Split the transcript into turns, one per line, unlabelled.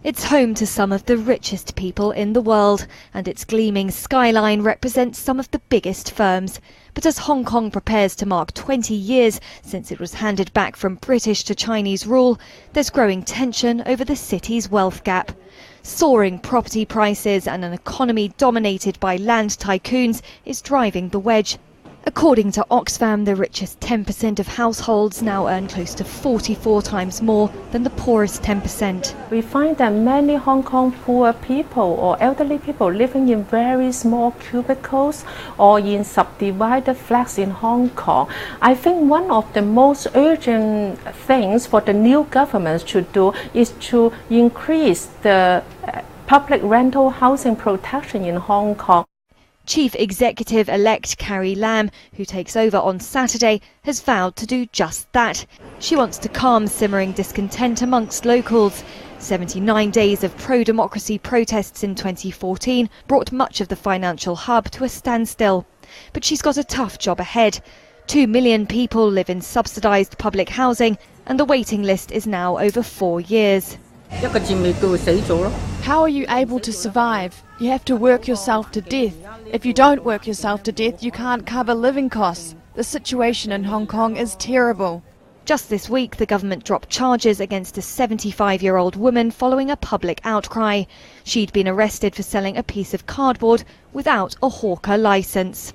It's home to some of the richest people in the world, and its gleaming skyline represents some of the biggest firms. But as Hong Kong prepares to mark 20 years since it was handed back from British to Chinese rule, there's growing tension over the city's wealth gap. Soaring property prices and an economy dominated by land tycoons is driving the wedge. According to Oxfam, the richest 10% of households now earn close to 44 times more than the poorest 10%.
We find that many Hong Kong poor people or elderly people living in very small cubicles or in subdivided flats in Hong Kong. I think one of the most urgent things for the new government to do is to increase the public rental housing protection in Hong Kong.
Chief Executive-elect Carrie Lam, who takes over on Saturday, has vowed to do just that. She wants to calm simmering discontent amongst locals. 79 days of pro-democracy protests in 2014 brought much of the financial hub to a standstill. But she's got a tough job ahead. 2 million people live in subsidised public housing, and the waiting list is now over 4 years.
How are you able to survive? You have to work yourself to death. If you don't work yourself to death, you can't cover living costs. The situation in Hong Kong is terrible.
Just this week, the government dropped charges against a 75-year-old woman following a public outcry. She'd been arrested for selling a piece of cardboard without a hawker licence.